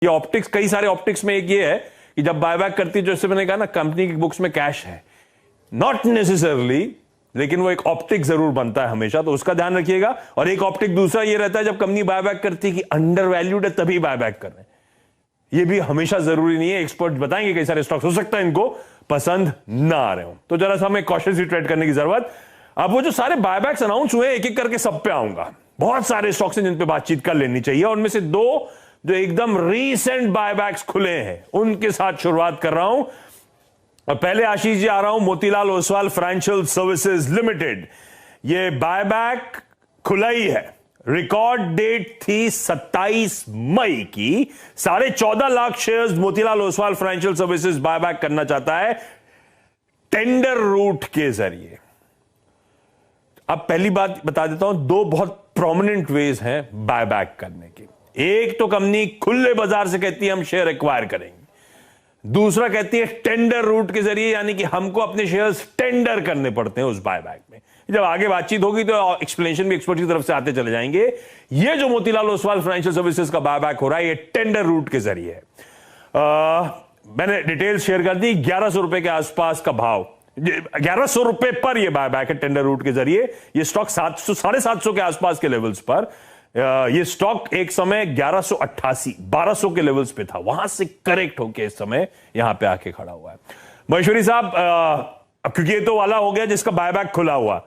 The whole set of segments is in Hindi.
ये ऑप्टिक्स, कई सारे ऑप्टिक्स में एक ये है कि जब बायबैक करती है, जैसे मैंने कहा ना, कंपनी की बुक्स में कैश है, नॉट नेसेसरली, लेकिन वो एक ऑप्टिक जरूर बनता है हमेशा, तो उसका ध्यान रखिएगा। और एक ऑप्टिक दूसरा ये रहता है जब कंपनी बायबैक करती है कि अंडर वैल्यूड है तभी बायबैक कर रहे हैं, ये भी हमेशा जरूरी नहीं है। एक्सपर्ट बताएंगे कई सारे स्टॉक्स हो सकता है इनको पसंद ना आ रहे हो, तो जरा सा हमें कॉशियसली ट्रेड करने की जरूरत। अब वो जो सारे बायबैक्स अनाउंस हुए, एक एक करके सब पे आऊंगा। बहुत सारे स्टॉक्स हैं जिन पे बातचीत कर लेनी चाहिए, उनमें से दो जो एकदम रीसेंट बायबैक्स खुले हैं उनके साथ शुरुआत कर रहा हूं। और पहले आशीष जी आ रहा हूं, Motilal Oswal financial services limited, ये बायबैक खुला ही है। रिकॉर्ड डेट थी 27 मई की। 14.5 lakh shares Motilal Oswal financial services buyback करना चाहता है टेंडर रूट के जरिए। अब पहली बात बता देता हूं, दो बहुत प्रोमिनेंट वेज हैं बायबैक करने के। एक तो कंपनी खुले बाजार से कहती है हम शेयर एक्वायर करेंगे, दूसरा कहती है टेंडर रूट के जरिए, यानी कि हमको अपने शेयर्स टेंडर करने पड़ते हैं उस बायबैक में। जब आगे बातचीत होगी तो एक्सप्लेनेशन भी एक्सपर्ट की तरफ से आते चले जाएंगे। ये जो मोतीलाल ओसवाल फाइनेंशियल सर्विसेज का बायबैक हो रहा है, ये टेंडर रूट के जरिए है। मैंने डिटेल शेयर कर दी। 1100 रुपए के आसपास का भाव, 1100 रुपए पर यह बायबैक है टेंडर रूट के जरिए। ये स्टॉक 700 के आसपास के लेवल्स पर, ये स्टॉक एक समय 1188 1200 के लेवल्स पे था, वहां से करेक्ट होके इस समय यहां पे आके खड़ा हुआ है। महेश्वरी साहब, क्योंकि ये तो वाला हो गया जिसका बायबैक खुला हुआ,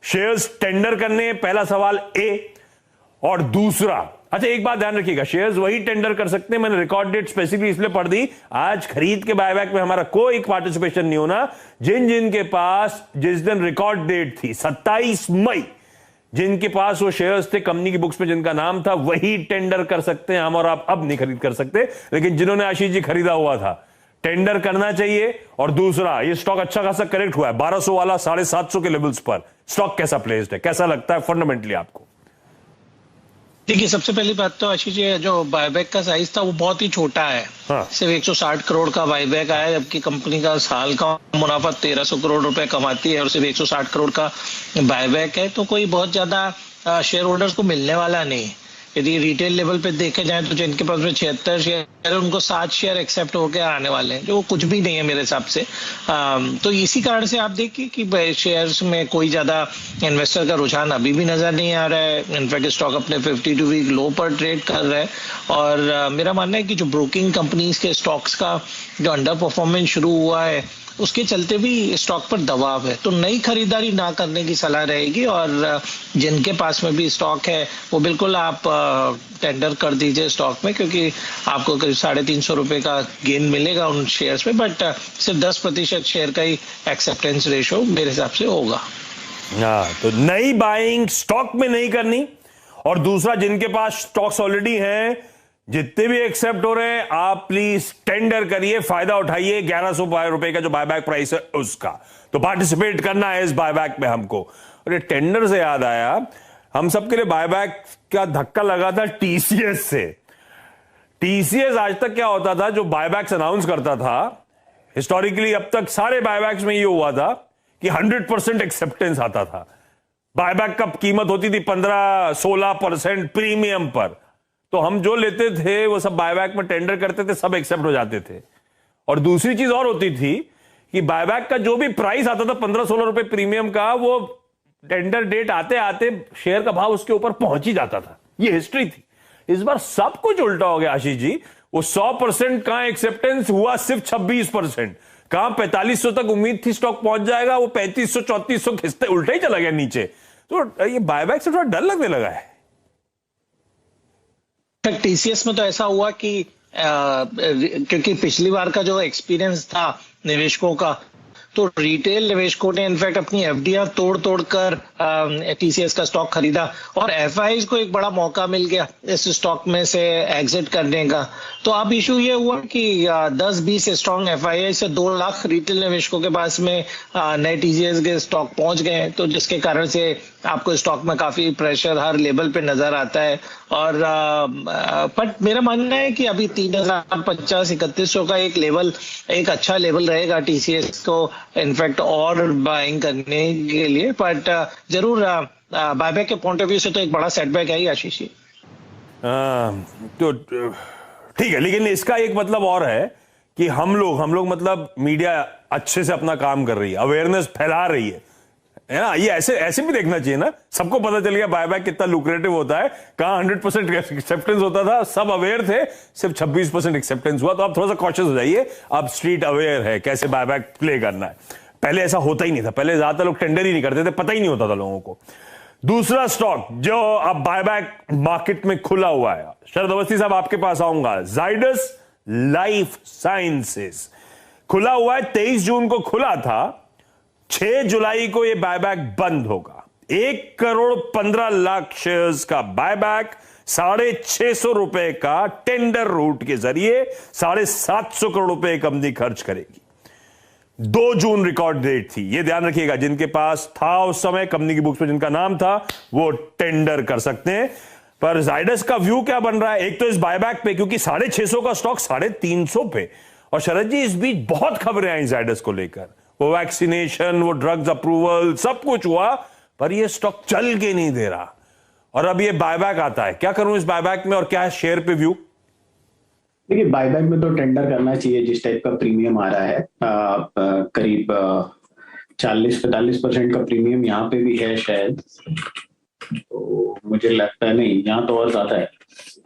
शेयर्स टेंडर करने, पहला सवाल ए। और दूसरा, अच्छा एक बात ध्यान रखिएगा, शेयर्स वही टेंडर कर सकते हैं, मैंने रिकॉर्ड डेट स्पेसिफिकली इसलिए पढ़ दी, आज खरीद के बायबैक में हमारा कोई पार्टिसिपेशन नहीं होना। जिन जिन के पास जिस दिन रिकॉर्ड डेट थी 27 मई, जिनके पास वो शेयर्स थे कंपनी की बुक्स में जिनका नाम था, वही टेंडर कर सकते हैं। हम और आप अब नहीं खरीद कर सकते, लेकिन जिन्होंने आशीष जी खरीदा हुआ था, टेंडर करना चाहिए। और दूसरा, ये स्टॉक अच्छा खासा करेक्ट हुआ है 1200 वाला 750 के लेवल्स पर। स्टॉक कैसा प्लेस्ड है, कैसा लगता है फंडामेंटली आपको? देखिए, सबसे पहली बात तो आशीष जी, जो बायबैक का साइज था वो बहुत ही छोटा है। हाँ। सिर्फ 160 करोड़ का बायबैक आया, जबकि कंपनी का साल का मुनाफा 1300 करोड़ रुपए कमाती है और सिर्फ 160 करोड़ का बायबैक है, तो कोई बहुत ज्यादा शेयर होल्डर्स को मिलने वाला नहीं। यदि रिटेल लेवल पे देखे जाए तो जिनके पास में 76 शेयर है, उनको 7 शेयर एक्सेप्ट होकर आने वाले हैं, जो कुछ भी नहीं है मेरे हिसाब से। तो इसी कारण से आप देखिए कि शेयर्स में कोई ज्यादा इन्वेस्टर का रुझान अभी भी नजर नहीं आ रहा है। इनफैक्ट स्टॉक अपने 52 वीक लो पर ट्रेड कर रहा है। और मेरा मानना है कि जो ब्रोकिंग कंपनीज के स्टॉक्स का जो अंडर परफॉर्मेंस शुरू हुआ है, उसके चलते भी स्टॉक पर दबाव है, तो नई खरीदारी ना करने की सलाह रहेगी। और जिनके पास में भी स्टॉक है वो बिल्कुल आप टेंडर कर दीजिए स्टॉक में, क्योंकि आपको करीब 350 रुपए का गेन मिलेगा उन शेयर्स में, बट सिर्फ 10% शेयर का ही एक्सेप्टेंस रेशो मेरे हिसाब से होगा। हाँ, तो नई बाइंग स्टॉक में नहीं करनी। और दूसरा, जिनके पास स्टॉक्स ऑलरेडी हैं, जितने भी एक्सेप्ट हो रहे हैं, आप प्लीज टेंडर करिए, फायदा उठाइए। 1100 रुपए का जो बायबैक प्राइस है उसका, तो पार्टिसिपेट करना है इस बायबैक में हमको। और ये टेंडर से याद आया, हम सबके लिए बायबैक का धक्का लगा था टीसीएस से। टीसीएस आज तक क्या होता था, जो बायबैक्स अनाउंस करता था, हिस्टोरिकली अब तक सारे बायबैक्स में ये हुआ था कि 100% एक्सेप्टेंस आता था। बायबैक का कीमत होती थी 15-16% प्रीमियम पर, तो हम जो लेते थे वो सब बायबैक में टेंडर करते थे, सब एक्सेप्ट हो जाते थे। और दूसरी चीज और होती थी कि बायबैक का जो भी प्राइस आता था 15-16 रुपए प्रीमियम का, वो टेंडर डेट आते आते शेयर का भाव उसके ऊपर पहुंच ही जाता था। ये हिस्ट्री थी। इस बार सब कुछ उल्टा हो गया आशीष जी। वो 100% का एक्सेप्टेंस हुआ सिर्फ 26%। कहां 4500 तक उम्मीद थी स्टॉक पहुंच जाएगा, वो 3500-3400 खिसते उल्टा ही चला गया नीचे। तो ये बायबैक से थोड़ा डर लगने लगा है। टीसीएस में तो ऐसा हुआ कि क्योंकि पिछली बार का जो एक्सपीरियंस था निवेशकों का, तो रिटेल निवेशकों ने इनफैक्ट अपनी एफडीआर तोड़ कर टीसीएस का स्टॉक खरीदा और एफआईज को एक बड़ा मौका मिल गया इस स्टॉक में से एग्जिट करने का। तो अब इशू ये हुआ कि 10-20 स्ट्रॉन्ग एफआईआई से 2 लाख रिटेल निवेशकों के पास में नए टीसीएस के स्टॉक पहुंच गए, तो जिसके कारण से आपको स्टॉक में काफी प्रेशर हर लेवल पे नजर आता है। और बट मेरा मानना है कि अभी 3050-3100 का एक लेवल, एक अच्छा लेवल रहेगा टीसीएस को इनफैक्ट और बाइंग करने के लिए। बट जरूर बायबैक के पॉइंट ऑफ व्यू से तो एक बड़ा सेटबैक है ही आशीष जी। तो ठीक है, लेकिन इसका एक मतलब और है कि हम लोग मतलब मीडिया अच्छे से अपना काम कर रही है, अवेयरनेस फैला रही है ना। ये ऐसे भी देखना चाहिए ना, सबको पता चल गया बायबैक कितना लुक्रेटिव होता है, कहां 100% एक्सेप्टेंस होता था, सब अवेयर थे, सिर्फ 26% एक्सेप्टेंस हुआ। तो आप थोड़ा सा कॉशियस हो जाइए, अब स्ट्रीट अवेयर है कैसे बायबैक प्ले करना है। पहले ऐसा होता ही नहीं था, पहले ज्यादातर लोग टेंडर ही नहीं करते थे, पता ही नहीं होता था लोगों को। दूसरा स्टॉक जो अब बायबैक मार्केट में खुला हुआ है, शरद अवस्थी साहब आपके पास आऊंगा, जाइडस लाइफ साइंसेस खुला हुआ है, 23 जून को खुला था, 6 जुलाई को यह बायबैक बंद होगा। 1,15,00,000 शेयर्स का बायबैक, 650 रुपए का टेंडर रूट के जरिए 750 करोड़ रुपए कंपनी खर्च करेगी। 2 जून रिकॉर्ड डेट थी, यह ध्यान रखिएगा, जिनके पास था उस समय कंपनी की बुक्स में जिनका नाम था वो टेंडर कर सकते हैं। पर जाइडस का व्यू क्या बन रहा है, एक तो इस बायबैक पे, क्योंकि 650 का स्टॉक 350 पे, और शरद जी इस बीच बहुत खबरें आई जाइडस को लेकर, वो वैक्सीनेशन, वो ड्रग्स अप्रूवल, सब कुछ हुआ, पर ये स्टॉक चल के नहीं दे रहा, और अब ये बायबैक आता है। क्या करूं इस बायबैक में, और क्या है शेयर पे व्यू? देखिए, बायबैक में तो टेंडर करना चाहिए जिस टाइप का प्रीमियम आ रहा है, करीब 40-45% का प्रीमियम यहाँ पे भी है शायद, तो मुझे लगता है नहीं, यहाँ तो और ज्यादा है,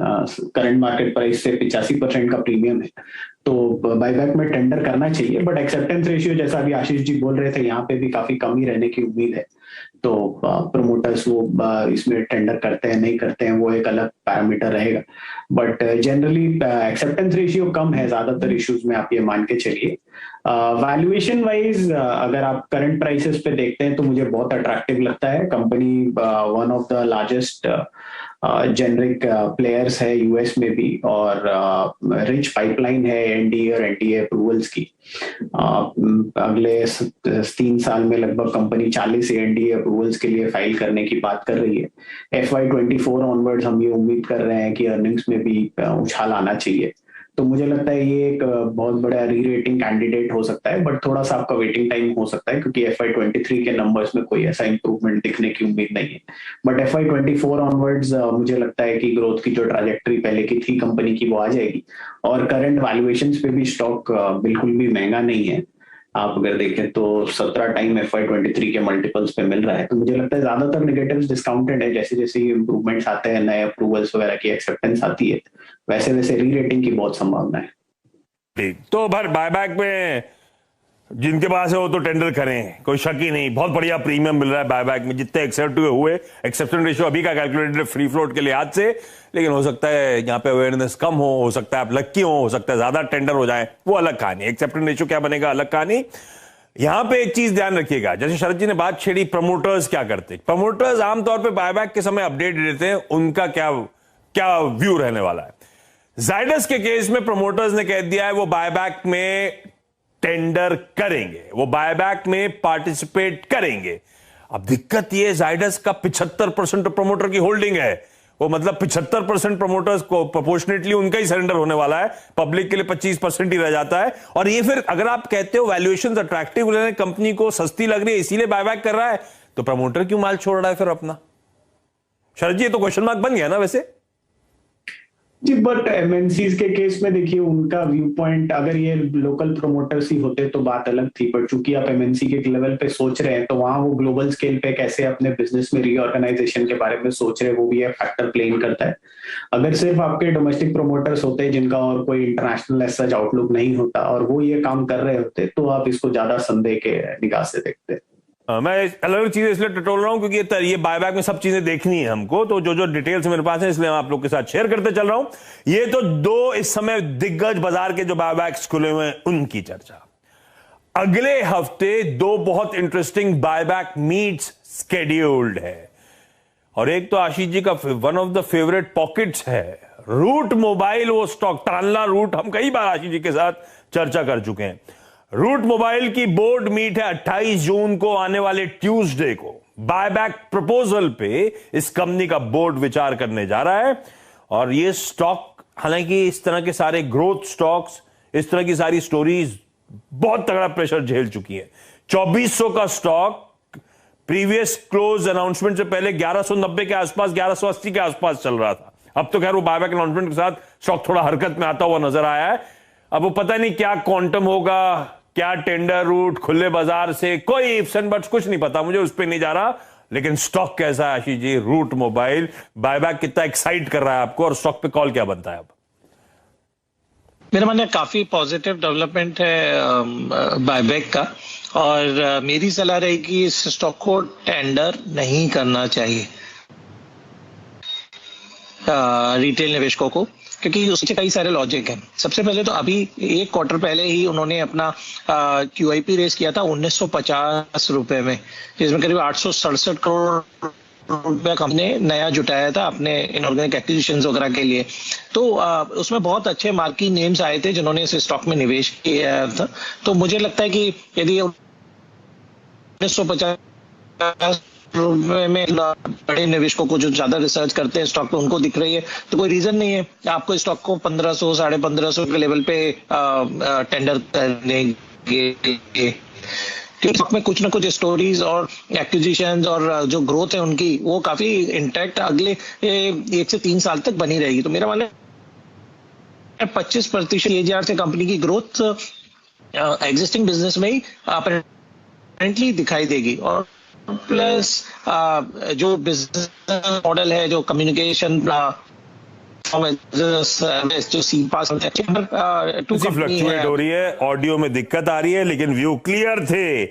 करंट मार्केट प्राइस से 85% का प्रीमियम है, तो बायबैक में टेंडर करना चाहिए। बट एक्सेप्टेंस रेशियो जैसा अभी आशीष जी बोल रहे थे, यहाँ पे भी काफी कमी रहने की उम्मीद है, तो प्रमोटर्स वो इसमें टेंडर करते हैं नहीं करते हैं वो एक अलग पैरामीटर रहेगा। बट जनरली एक्सेप्टेंस रेशियो कम है ज्यादातर इश्यूज में, आप ये मान के चलिए। वैल्यूएशन वाइज अगर आप करंट प्राइसेस पे देखते हैं तो मुझे बहुत अट्रैक्टिव लगता है। Company one of the largest generic players है यूएस में भी, और रिच पाइपलाइन है एनडीए और एनडीए अप्रूवल्स की। अगले 3 साल में लगभग कंपनी 40 एनडीए अप्रूवल्स के लिए फाइल करने की बात कर रही है। FY24 ऑनवर्ड्स हम ये उम्मीद कर रहे हैं कि अर्निंग्स में भी उछाल आना चाहिए, तो मुझे लगता है ये एक बहुत बड़ा री रेटिंग कैंडिडेट हो सकता है। बट थोड़ा सा आपका वेटिंग टाइम हो सकता है, क्योंकि FY23 के नंबर्स में कोई ऐसा इंप्रूवमेंट दिखने की उम्मीद नहीं है। बट FY24 ऑनवर्ड्स मुझे लगता है कि ग्रोथ की जो ट्रैजेक्टरी पहले की थी कंपनी की वो आ जाएगी, और करंट वैल्यूएशंस पे भी स्टॉक बिल्कुल भी महंगा नहीं है। आप अगर देखें तो 17 टाइम FY23 के मल्टीपल्स पे मिल रहा है, तो मुझे लगता है ज्यादातर नेगेटिव्स डिस्काउंटेड है। जैसे जैसे इंप्रूवमेंट्स आते हैं, नए अप्रूवल्स वगैरह की एक्सेप्टेंस आती है, वैसे वैसे री रेटिंग की बहुत संभावना है। ठीक, तो भर बायबैक में जिनके पास है वो तो टेंडर करें, कोई शक ही नहीं, बहुत बढ़िया प्रीमियम मिल रहा है बायबैक में। जितने एक्सेप्ट हुए, एक्सेप्टेंस रेशियो अभी का कैलकुलेटेड फ्री फ्लोट के लिहाज से, लेकिन हो सकता है यहाँ पे अवेयरनेस कम हो सकता है आप लक्की हो सकता है ज्यादा टेंडर हो जाए, वो अलग कहानी। एक्सेप्टेंस रेशियो क्या बनेगा, अलग कहानी। यहां पे एक चीज ध्यान रखिएगा, जैसे शरद जी ने बात छेड़ी, प्रमोटर्स क्या करते, प्रमोटर्स आमतौर पर बायबैक के समय अपडेट देते हैं, उनका क्या व्यू रहने वाला है। जाइडस के केस में प्रमोटर्स ने कह दिया है वो बायबैक में टेंडर करेंगे, वो बायबैक में पार्टिसिपेट करेंगे। अब दिक्कत ये, जाइडस का 75% प्रमोटर की होल्डिंग है, वो मतलब 75% प्रमोटर्स को प्रोपोर्शनेटली उनका ही सरेंडर होने वाला है, पब्लिक के लिए 25% ही रह जाता है। और ये फिर अगर आप कहते हो वैल्यूएशंस अट्रैक्टिव लग रहे हैं, कंपनी को सस्ती लग रही है इसीलिए बायबैक कर रहा है, तो प्रमोटर क्यों माल छोड़ रहा है फिर अपना? शरद जी ये तो क्वेश्चन मार्क बन गया ना वैसे जी। बट एमएनसीज के केस में देखिए, उनका व्यू पॉइंट, अगर ये लोकल प्रोमोटर्स ही होते तो बात अलग थी, बट चूंकि आप एमएनसी के लेवल पे सोच रहे हैं, तो वहां वो ग्लोबल स्केल पे कैसे अपने बिजनेस में रीऑर्गेनाइजेशन के बारे में सोच रहे हैं, वो भी एक फैक्टर प्ले इन करता है। अगर सिर्फ आपके डोमेस्टिक प्रोमोटर्स होते जिनका और कोई इंटरनेशनल एज सच आउटलुक नहीं होता और वो ये काम कर रहे होते, तो आप इसको ज्यादा संदेह के निगाह से देखते। मैं अलग अलग चीजें इसलिए टटोल रहा हूं क्योंकि ये बायबैक में सब चीजें देखनी है हमको, तो जो जो डिटेल्स मेरे पास है इसलिए मैं आप लोग के साथ शेयर करते चल रहा हूं। ये तो 2 इस समय दिग्गज बाजार के जो बायबैक्स खुले हुए हैं उनकी चर्चा। अगले हफ्ते 2 बहुत इंटरेस्टिंग बायबैक मीट्स स्केड्यूल्ड है, और एक तो आशीष जी का one of the favourite pockets है रूट मोबाइल, वो स्टॉक टालना रूट, हम कई बार आशीष जी के साथ चर्चा कर चुके हैं। रूट मोबाइल की बोर्ड मीट है 28 जून को, आने वाले ट्यूसडे को। बायबैक प्रपोजल पे इस कंपनी का बोर्ड विचार करने जा रहा है, और ये स्टॉक, हालांकि इस तरह के सारे ग्रोथ स्टॉक्स, इस तरह की सारी स्टोरीज बहुत तगड़ा प्रेशर झेल चुकी है। 2400 का स्टॉक प्रीवियस क्लोज अनाउंसमेंट से पहले 1190 के आसपास, 1180 के आसपास चल रहा था, अब तो खैर वो बायबैक अनाउंसमेंट के साथ स्टॉक थोड़ा हरकत में आता हुआ नजर आया है। अब वो पता नहीं क्या क्वांटम होगा, क्या टेंडर रूट, खुले बाजार से, कोई इफ्स एंड बट्स कुछ नहीं पता मुझे, उस पर नहीं जा रहा। लेकिन स्टॉक कैसा है Ashish ji? Root mobile buyback कितना एक्साइट कर रहा है आपको, और स्टॉक पे कॉल क्या बनता है अब? मेरा मानना काफी पॉजिटिव डेवलपमेंट है बायबैक का, और मेरी सलाह रहेगी इस स्टॉक को टेंडर नहीं करना चाहिए रिटेल निवेशकों को, क्योंकि उसके कई सारे लॉजिक हैं। सबसे पहले तो अभी एक क्वार्टर पहले ही उन्होंने अपना QIP रेस किया था 1950 रुपए में, जिसमें करीब 867 करोड़ रुपया कंपनी ने नया जुटाया था अपने इनऑर्गेनिक एक्विजिशंस वगैरह के लिए। तो उसमें बहुत अच्छे मार्की नेम्स आए थे जिन्होंने इस स्टॉक में निवेश किया था। तो मुझे लगता है कि यदि 1950 में बड़े निवेशकों को जो ज्यादा रिसर्च करते हैं स्टॉक पे उनको दिख रही है, तो कोई रीजन नहीं है आपको स्टॉक को 1500 1550 के लेवल पे टेंडर करने के। स्टॉक में कुछ ना कुछ स्टोरीज और एक्विजिशंस और जो ग्रोथ है उनकी वो काफी इंटैक्ट अगले 1 से 3 साल तक बनी रहेगी। तो मेरा मानना है 25% AGR से कंपनी की ग्रोथ एग्जिस्टिंग बिजनेस में ही अपेरेंटली दिखाई देगी। और प्लस जो बिजनेस मॉडल है, जो कम्युनिकेशन जो सीपास फ्लक्चुएट हो रही है, ऑडियो में दिक्कत आ रही है, लेकिन व्यू क्लियर थे।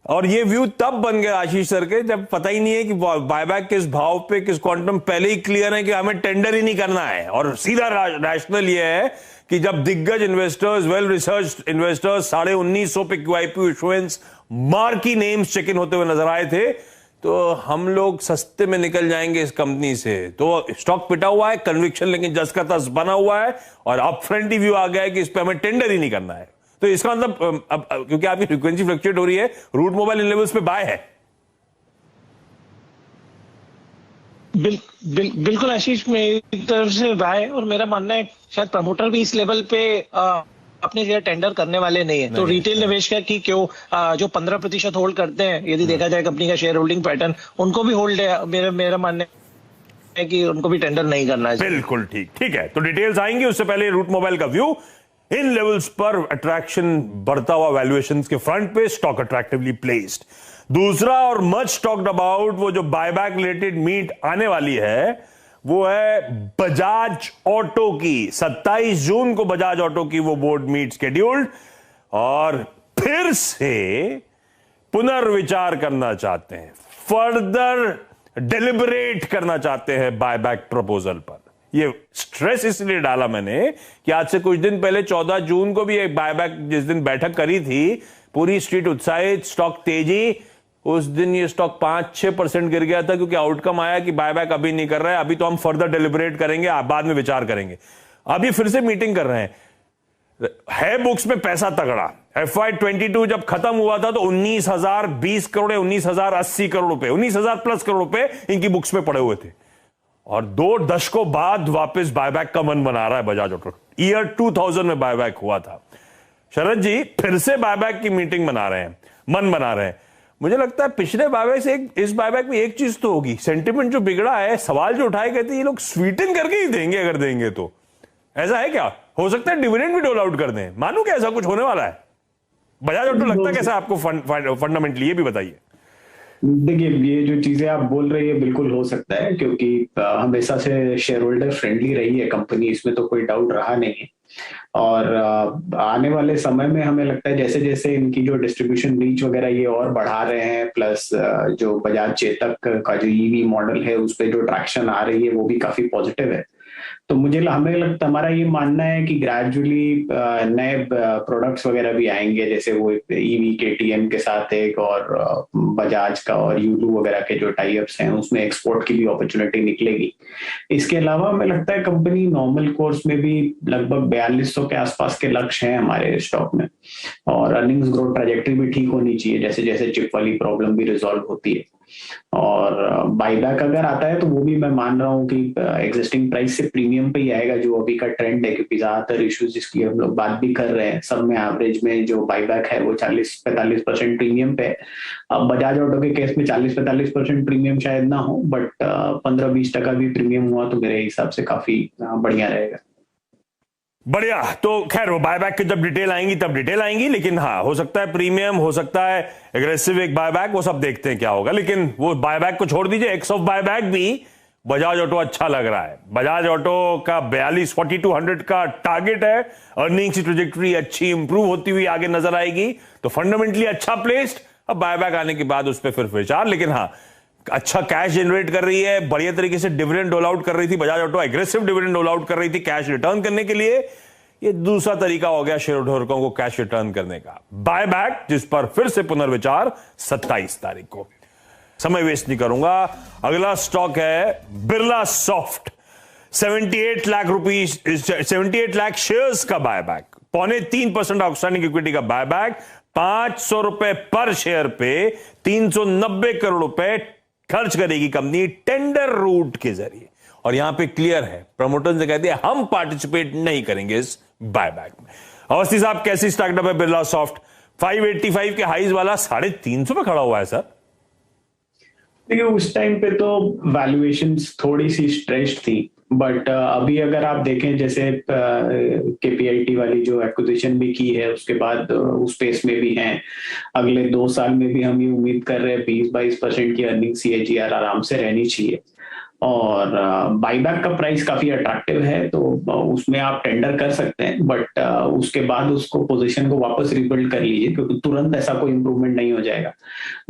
और ये व्यू तब बन गया आशीष सर के जब पता ही नहीं है कि बायबैक किस भाव पे, किस क्वांटम, पहले ही क्लियर है कि हमें टेंडर ही नहीं करना है। और सीधा रैशनल ये है कि जब दिग्गज इन्वेस्टर्स, वेल रिसर्च्ड इन्वेस्टर्स 1950 पे QIP issuance, marquee names check in होते हुए नजर आए थे, तो हम लोग सस्ते में निकल जाएंगे इस कंपनी से। तो स्टॉक पिटा हुआ है, कन्विक्शन लेकिन जस का तस बना हुआ है, और अप फ्रंट ही व्यू आ गया है कि इस पे हमें टेंडर ही नहीं करना है। तो इसका मतलब अब क्योंकि आपकी फ्रीक्वेंसी फ्लक्चुएट हो रही है, रूट मोबाइल इन लेवल्स पे बाय है। बिल्कुल आशीष, मेरी तरफ से बाय, और मेरा मानना है शायद प्रमोटर भी इस लेवल पे अपने शेयर टेंडर करने वाले नहीं है। तो रिटेल निवेशक की क्यों जो 15% होल्ड करते हैं, यदि देखा जाए कंपनी का शेयर होल्डिंग पैटर्न, उनको भी होल्ड है। मेरा मानना है कि उनको भी टेंडर नहीं करना है। बिल्कुल ठीक है। तो डिटेल्स आएंगी, उससे पहले रूट मोबाइल का व्यू। इन लेवल्स पर अट्रैक्शन बढ़ता हुआ, वैल्यूएशंस के फ्रंट पे स्टॉक अट्रैक्टिवली प्लेस्ड। दूसरा और मच टॉक्ड अबाउट वो जो बायबैक रिलेटेड मीट आने वाली है, वो है बजाज ऑटो की। 27 जून को बजाज ऑटो की वो बोर्ड मीट शेड्यूल्ड, और फिर से पुनर्विचार करना चाहते हैं, फर्दर डेलिबरेट करना चाहते हैं बायबैक प्रपोजल पर। ये स्ट्रेस इसलिए डाला मैंने कि आज से कुछ दिन पहले 14 जून को भी एक बायबैक जिस दिन बैठक करी थी, पूरी स्ट्रीट उत्साहित, स्टॉक तेजी। उस दिन ये स्टॉक 5-6% गिर गया था, क्योंकि आउटकम आया कि बायबैक अभी नहीं कर रहा है, अभी तो हम फर्दर डेलिबरेट करेंगे, बाद में विचार करेंगे। अभी फिर से मीटिंग कर रहे हैं, है बुक्स में पैसा तगड़ा। FY22 जब खत्म हुआ था तो 19,020 करोड़, 19,080 करोड़ रुपए, 19,000 प्लस करोड़ रुपए इनकी बुक्स में पड़े हुए थे, और 2 दशकों बाद वापस बायबैक का मन बना रहा है बजाज ऑटो। ईयर 2000 में बायबैक हुआ था। शरद जी फिर से बायबैक की मीटिंग बना रहे हैं, मन बना रहे हैं। मुझे लगता है पिछले बायबैक से इस बायबैक में एक चीज तो होगी, सेंटिमेंट जो बिगड़ा है, सवाल जो उठाए गए थे, ये लोग स्वीटन करके ही देंगे अगर देंगे तो। ऐसा है क्या? हो सकता है डिविडेंड भी डोल आउट कर दें, मानो कि ऐसा कुछ होने वाला है? बजाज ऑटो लगता है कैसा आपको फंडामेंटली, ये भी बताइए। देखिए, ये जो चीजें आप बोल रही है बिल्कुल हो सकता है, क्योंकि हमेशा से शेयर होल्डर फ्रेंडली रही है कंपनी, इसमें तो कोई डाउट रहा नहीं है। और आने वाले समय में हमें लगता है जैसे जैसे इनकी जो डिस्ट्रीब्यूशन रीच वगैरह ये और बढ़ा रहे हैं, प्लस जो बजाज चेतक का जो ईवी मॉडल है उस पर जो ट्रैक्शन आ रही है वो भी काफी पॉजिटिव है। तो हमें लगता, हमारा ये मानना है कि ग्रेजुअली नए प्रोडक्ट्स वगैरह भी आएंगे, जैसे वो ईवी KTM के साथ एक, और बजाज का और यूलू वगैरह के जो टाई अप्स हैं उसमें एक्सपोर्ट की भी अपॉर्चुनिटी निकलेगी। इसके अलावा हमें लगता है कंपनी नॉर्मल कोर्स में भी लगभग 4200 के आसपास के लक्ष्य हैं हमारे स्टॉक में, और अर्निंग्स ग्रोथ ट्रैजेक्टरी भी ठीक होनी चाहिए जैसे जैसे चिप वाली प्रॉब्लम भी रिजॉल्व होती है। और बाईबैक अगर आता है तो वो भी मैं मान रहा हूँ कि एग्जिस्टिंग प्राइस से प्रीमियम पे ही आएगा, जो अभी का ट्रेंड है, क्योंकि ज्यादातर इश्यूज जिसकी हम लोग बात भी कर रहे हैं सब में एवरेज में जो बाईबैक है वो 40-45% प्रीमियम पे है। अब बजाज ऑटो के केस में 40-45% प्रीमियम शायद ना हो, बट 15-20% भी प्रीमियम हुआ तो मेरे हिसाब से काफी बढ़िया रहेगा। बढ़िया। तो खैर वो बायबैक की जब डिटेल आएंगी तब डिटेल आएंगी, लेकिन हाँ हो सकता है प्रीमियम, हो सकता है एग्रेसिव एक बायबैक, वो सब देखते हैं क्या होगा। लेकिन वो बायबैक को छोड़ दीजिए, एक्स ऑफ बायबैक भी बजाज ऑटो अच्छा लग रहा है। बजाज ऑटो का 42 का टारगेट है, अर्निंग्स की ट्रेजेक्टरी अच्छी इंप्रूव होती हुई आगे नजर आएगी, तो फंडामेंटली अच्छा प्लेस्ड। अब बायबैक आने के बाद उस पर फिर विचार, लेकिन हाँ अच्छा कैश जनरेट कर रही है, बढ़िया तरीके से डिविडेंड डोल आउट कर रही थी बजाज ऑटो, एग्रेसिव डिविडेंड डोल आउट कर रही थी कैश रिटर्न करने के लिए। ये दूसरा तरीका हो गया शेयर होल्डरों को कैश रिटर्न करने का, बायबैक, जिस पर फिर से पुनर्विचार 27 तारीख को। समय वेस्ट नहीं करूंगा, अगला स्टॉक है Birla soft. 78 lakh rupees, 78 lakh shares का बायबैक, 3.25% आउटस्टैंडिंग इक्विटी का बायबैक, 500 रुपए पर शेयर पे 390 करोड़ रुपए खर्च करेगी कंपनी टेंडर रूट के जरिए। और यहां पे क्लियर है, प्रमोटर्स ने कह दिया हम पार्टिसिपेट नहीं करेंगे इस बायबैक में। अवस्थी साहब कैसी स्टार्टअप है बिरला सॉफ्ट? 585 के हाइज वाला 350 पे खड़ा हुआ है सर। देखिए उस टाइम पे तो वैल्यूएशंस थोड़ी सी स्ट्रेच्ड थी, बट अभी अगर आप देखें जैसे केपीआईटी वाली जो एक्विजिशन भी की है उसके बाद उस स्पेस में भी हैं, अगले 2 साल में भी हम ये उम्मीद कर रहे हैं 20-22% की अर्निंग CAGR आराम से रहनी चाहिए। और बाईबैक का प्राइस काफी अट्रैक्टिव है, तो उसमें आप टेंडर कर सकते हैं, बट उसके बाद उसको पोजीशन को वापस रिबिल्ड कर लीजिए, क्योंकि तुरंत ऐसा कोई इंप्रूवमेंट नहीं हो जाएगा।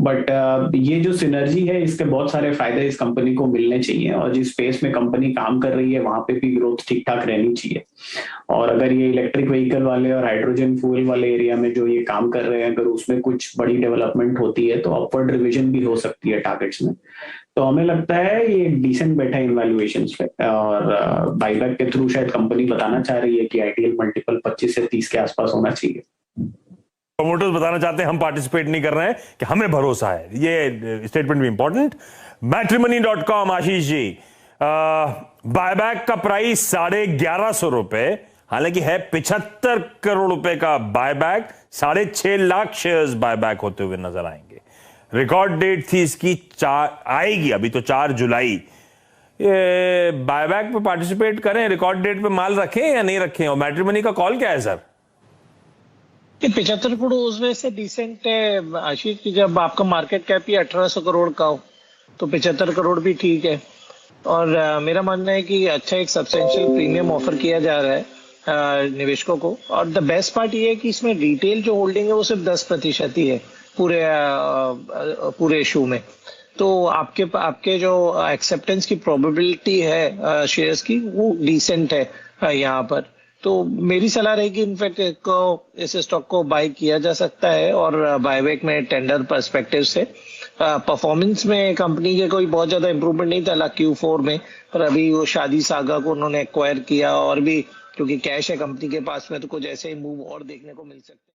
बट ये जो सिनर्जी है इसके बहुत सारे फायदे इस कंपनी को मिलने चाहिए, और जिस स्पेस में कंपनी काम कर रही है वहां पे भी ग्रोथ ठीक ठाक रहनी चाहिए। और अगर ये इलेक्ट्रिक व्हीकल वाले और हाइड्रोजन फ्यूल वाले एरिया में जो ये काम कर रहे हैं, अगर उसमें कुछ बड़ी डेवलपमेंट होती है तो अपवर्ड रिविजन भी हो सकती है टारगेट्स में। तो हमें लगता है ये डिसेंट बैठा है इन वैल्यूएशंस पे, और बाईबैक के थ्रू शायद कंपनी बताना चाह रही है कि आइडियल मल्टीपल 25 से 30 के आसपास होना चाहिए। प्रमोटर्स बताना चाहते हैं हम पार्टिसिपेट नहीं कर रहे हैं, कि हमें भरोसा है, ये स्टेटमेंट भी इंपॉर्टेंट। मैट्रिमनी.com आशीष जी, बायबैक का प्राइस 1150 रुपए, हालांकि है 75 करोड़ रुपए का बायबैक, 6.5 लाख शेयर्स बायबैक होते हुए नजर आएंगे। रिकॉर्ड डेट थी इसकी 4 आएगी, अभी तो 4 जुलाई। ये बायबैक पे पार्टिसिपेट करें, रिकॉर्ड डेट पे माल रखें या नहीं रखें, और मैट्रिमनी का कॉल क्या है सर? 75 करोड़ उसमें से डिसेंट है आशीष, की जब आपका मार्केट कैप ही 1800 करोड़ का हो तो 75 करोड़ भी ठीक है। और मेरा मानना है कि अच्छा एक सब्सटेंशियल प्रीमियम ऑफर किया जा रहा है निवेशकों को। और द बेस्ट पार्ट ये है कि इसमें रिटेल जो होल्डिंग है वो सिर्फ 10% ही है पूरे इशू में। तो आपके जो एक्सेप्टेंस की प्रोबेबिलिटी है शेयर्स की वो डिसेंट है यहाँ पर। तो मेरी सलाह रहेगी इनफैक्ट इस स्टॉक को बाय किया जा सकता है, और बायबैक में टेंडर पर्सपेक्टिव से परफॉर्मेंस में कंपनी के कोई बहुत ज्यादा इंप्रूवमेंट नहीं था Q4 में, पर अभी वो शादी सागा को उन्होंने एक्वायर किया, और भी क्योंकि कैश है कंपनी के पास में तो कुछ ऐसे ही मूव और देखने को मिल सकते हैं।